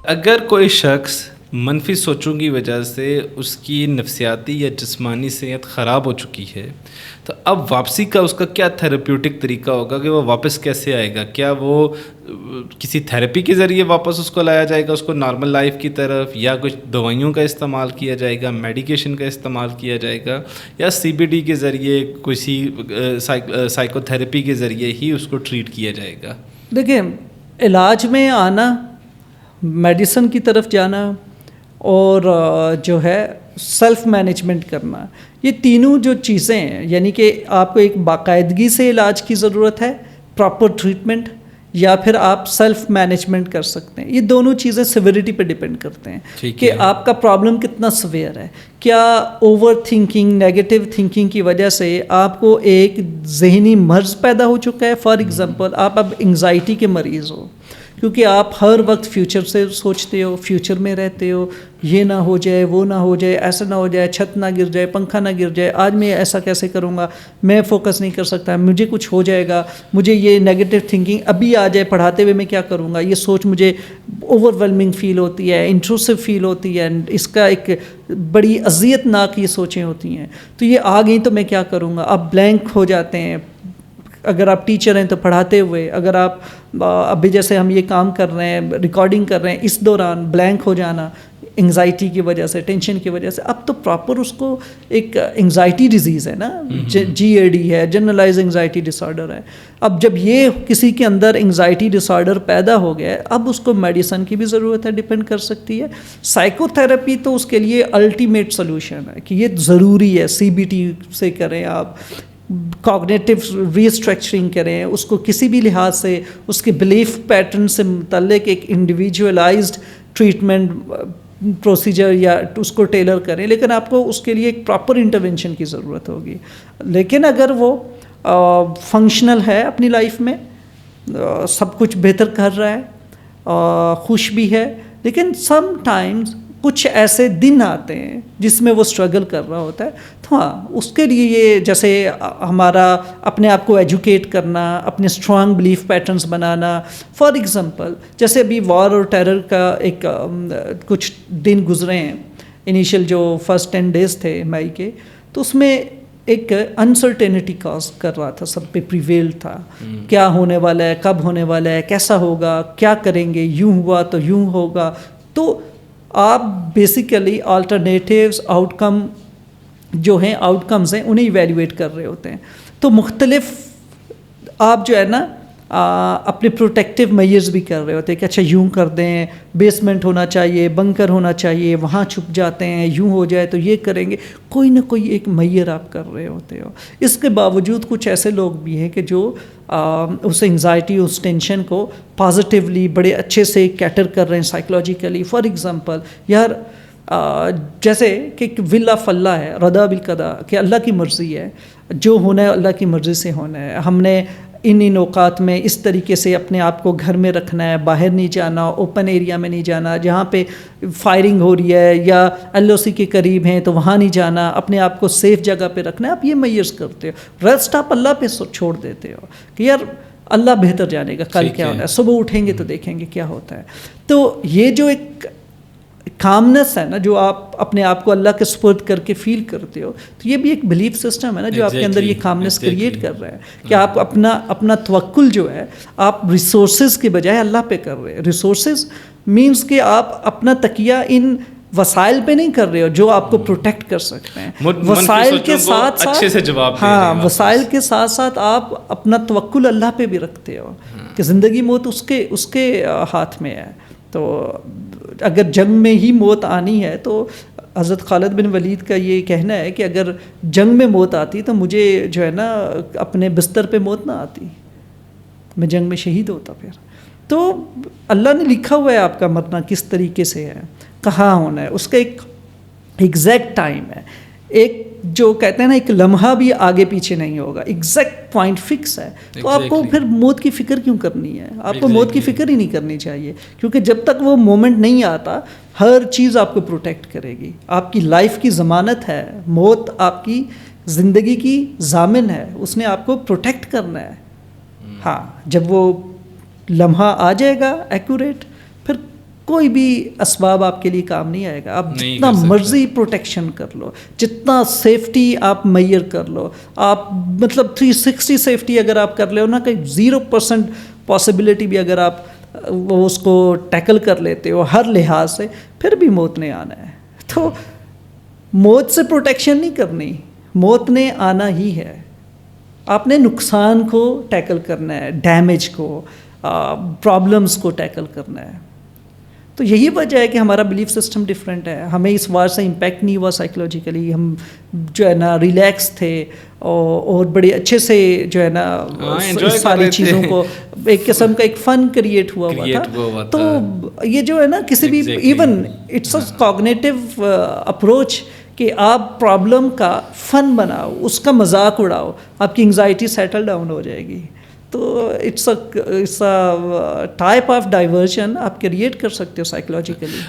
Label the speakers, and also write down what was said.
Speaker 1: اگر کوئی شخص منفی سوچوں کی وجہ سے اس کی نفسیاتی یا جسمانی صحت خراب ہو چکی ہے تو اب واپسی کا اس کا کیا تھیراپیوٹک طریقہ ہوگا کہ وہ واپس کیسے آئے گا؟ کیا وہ کسی تھیراپی کے ذریعے واپس اس کو لایا جائے گا اس کو نارمل لائف کی طرف، یا کچھ دوائیوں کا استعمال کیا جائے گا، میڈیکیشن کا استعمال کیا جائے گا، یا CBD کے ذریعے کسی سائیکو تھیراپی کے ذریعے ہی اس کو ٹریٹ کیا جائے گا؟
Speaker 2: دیکھیں، علاج میں آنا، میڈیسن کی طرف جانا اور جو ہے سیلف مینجمنٹ کرنا، یہ تینوں جو چیزیں ہیں، یعنی کہ آپ کو ایک باقاعدگی سے علاج کی ضرورت ہے، پراپر ٹریٹمنٹ، یا پھر آپ سیلف مینجمنٹ کر سکتے ہیں. یہ دونوں چیزیں سیویرٹی پہ ڈپینڈ کرتے ہیں کہ آپ کا پرابلم کتنا سویئر ہے. کیا اوور تھنکنگ، نیگیٹو تھنکنگ کی وجہ سے آپ کو ایک ذہنی مرض پیدا ہو چکا ہے؟ فار ایگزامپل آپ اب انگزائٹی کے مریض ہو کیونکہ آپ ہر وقت فیوچر سے سوچتے ہو، فیوچر میں رہتے ہو، یہ نہ ہو جائے، وہ نہ ہو جائے، ایسا نہ ہو جائے، چھت نہ گر جائے، پنکھا نہ گر جائے، آج میں ایسا کیسے کروں گا، میں فوکس نہیں کر سکتا، مجھے کچھ ہو جائے گا، مجھے یہ نیگیٹو تھنکنگ ابھی آ جائے پڑھاتے ہوئے میں کیا کروں گا، یہ سوچ مجھے اوور ویلمنگ فیل ہوتی ہے، انٹروسو فیل ہوتی ہے، اس کا ایک بڑی اذیت ناک یہ سوچیں ہوتی ہیں. تو یہ آ گئیں تو میں کیا کروں گا، آپ بلینک ہو جاتے ہیں. اگر آپ ٹیچر ہیں تو پڑھاتے ہوئے، اگر آپ ابھی جیسے ہم یہ کام کر رہے ہیں، ریکارڈنگ کر رہے ہیں، اس دوران بلینک ہو جانا انگزائٹی کی وجہ سے، ٹینشن کی وجہ سے. اب تو پراپر اس کو ایک انگزائٹی ڈیزیز ہے نا، GAD ہے، جنرلائز انگزائٹی ڈس آرڈر ہے. اب جب یہ کسی کے اندر انگزائٹی ڈس آرڈر پیدا ہو گیا ہے، اب اس کو میڈیسن کی بھی ضرورت ہے، ڈپینڈ کر سکتی ہے. سائیکو تھیراپی تو اس کے لیے الٹیمیٹ سلوشن ہے کہ یہ ضروری ہے. CBT سے کریں آپ، کوگنیٹو ری اسٹرکچرنگ کریں، اس کو کسی بھی لحاظ سے اس کے بلیف پیٹرن سے متعلق ایک انڈیویجولائزڈ ٹریٹمنٹ پروسیجر یا اس کو ٹیلر کریں، لیکن آپ کو اس کے لیے ایک پراپر انٹرونشن کی ضرورت ہوگی. لیکن اگر وہ فنکشنل ہے اپنی لائف میں، سب کچھ بہتر کر رہا ہے، خوش بھی ہے، لیکن سم ٹائمز کچھ ایسے دن آتے ہیں جس میں وہ اسٹرگل کر رہا ہوتا ہے، تو ہاں اس کے لیے یہ جیسے ہمارا اپنے آپ کو ایجوکیٹ کرنا، اپنے strong belief patterns banana. For example جیسے ابھی وار اور ٹیرر کا ایک کچھ دن گزرے ہیں، انیشیل جو فرسٹ 10 days تھے مئی کے، تو اس میں ایک انسرٹینٹی کاز کر رہا تھا، سب پہ پریویل تھا. کیا ہونے والا ہے، کب ہونے والا ہے، کیسا ہوگا، کیا کریں گے، یوں ہوا تو یوں ہوگا. تو آپ بیسیکلی آلٹرنیٹیوز آؤٹ کم جو ہیں، آؤٹ کمز ہیں، انہیں ایویلیویٹ کر رہے ہوتے ہیں. تو مختلف آپ جو ہے نا اپنے پروٹیکٹیو میئرز بھی کر رہے ہوتے ہیں کہ اچھا یوں کر دیں، بیسمنٹ ہونا چاہیے، بنکر ہونا چاہیے، وہاں چھپ جاتے ہیں، یوں ہو جائے تو یہ کریں گے. کوئی نہ کوئی ایک میئر آپ کر رہے ہوتے ہو. اس کے باوجود کچھ ایسے لوگ بھی ہیں کہ جو اس انگزائٹی، اس ٹینشن کو پازیٹیولی بڑے اچھے سے کیٹر کر رہے ہیں سائیکولوجیکلی. فار ایگزامپل یار جیسے کہ ول آف اللہ ہے، رضا بالقضاء، کہ اللہ کی مرضی ہے، جو ہونا ہے اللہ کی مرضی سے ہونا ہے. ہم نے ان اوقات میں اس طریقے سے اپنے آپ کو گھر میں رکھنا ہے، باہر نہیں جانا، اوپن ایریا میں نہیں جانا، جہاں پہ فائرنگ ہو رہی ہے یا LOC کے قریب ہیں تو وہاں نہیں جانا، اپنے آپ کو سیف جگہ پہ رکھنا ہے. آپ یہ میئرز کرتے ہو، ریسٹ آپ اللہ پہ چھوڑ دیتے ہو کہ یار اللہ بہتر جانے گا کل کیا ہونا ہے، صبح اٹھیں گے تو دیکھیں گے کیا ہوتا ہے. تو یہ جو ایک کامنس ہے نا، جو آپ اپنے آپ کو اللہ کے سپرد کر کے فیل کرتے ہو، تو یہ بھی ایک بلیف سسٹم ہے نا جو آپ کے اندر یہ کامنس کریٹ کر رہا ہے کہ آپ اپنا توکل جو ہے آپ ریسورسز کے بجائے اللہ پہ کر رہے ہیں. ریسورسز مینس کہ آپ اپنا تکیہ ان وسائل پہ نہیں کر رہے ہو جو آپ کو پروٹیکٹ کر سکتے ہیں. وسائل کے ساتھ ساتھ وسائل کے ساتھ ساتھ آپ اپنا توکل اللہ پہ بھی رکھتے ہو کہ زندگی موت اس کے ہاتھ میں ہے. تو اگر جنگ میں ہی موت آنی ہے تو حضرت خالد بن ولید کا یہ کہنا ہے کہ اگر جنگ میں موت آتی تو مجھے جو ہے نا اپنے بستر پہ موت نہ آتی، میں جنگ میں شہید ہوتا. پھر تو اللہ نے لکھا ہوا ہے آپ کا مرنا کس طریقے سے ہے، کہاں ہونا ہے، اس کا ایک ایگزیکٹ ٹائم ہے. ایک جو کہتے ہیں نا ایک لمحہ بھی آگے پیچھے نہیں ہوگا، ایگزیکٹ پوائنٹ فکس ہے. تو آپ کو پھر موت کی فکر کیوں کرنی ہے؟ آپ کو موت کی فکر ہی نہیں کرنی چاہیے، کیونکہ جب تک وہ مومنٹ نہیں آتا ہر چیز آپ کو پروٹیکٹ کرے گی. آپ کی لائف کی ضمانت ہے، موت آپ کی زندگی کی ضامن ہے، اس نے آپ کو پروٹیکٹ کرنا ہے. ہاں جب وہ لمحہ آ جائے گا ایکوریٹ، پھر کوئی بھی اسباب آپ کے لیے کام نہیں آئے گا. آپ
Speaker 1: نہیں
Speaker 2: جتنا
Speaker 1: کر سکتے.
Speaker 2: مرضی پروٹیکشن کر لو, جتنا سیفٹی آپ میئر کر لو, آپ مطلب 360 سیفٹی اگر آپ کر لو نا, کہ 0% پاسبلٹی بھی اگر آپ وہ اس کو ٹیکل کر لیتے ہو ہر لحاظ سے, پھر بھی موت نے آنا ہے. تو موت سے پروٹیکشن نہیں کرنی, موت نے آنا ہی ہے. آپ نے نقصان کو ٹیکل کرنا ہے, ڈیمیج کو, پرابلمس کو ٹیکل کرنا ہے. تو یہی وجہ ہے کہ ہمارا بلیف سسٹم ڈفرینٹ ہے. ہمیں اس وار سے امپیکٹ نہیں ہوا سائیکولوجیکلی, ہم جو ہے نا ریلیکس تھے اور بڑے اچھے سے جو ہے نا ساری چیزوں کو ایک قسم کا ایک فن کریٹ ہوا تھا. تو یہ جو ہے نا کسی بھی even it's a cognitive approach کہ آپ پرابلم کا فن بناؤ, اس کا مذاق اڑاؤ, آپ کی انگزائٹی سیٹل ڈاؤن ہو جائے گی. تو it's a type of diversion آپ کریٹ کر سکتے ہو سائیکولوجیکلی.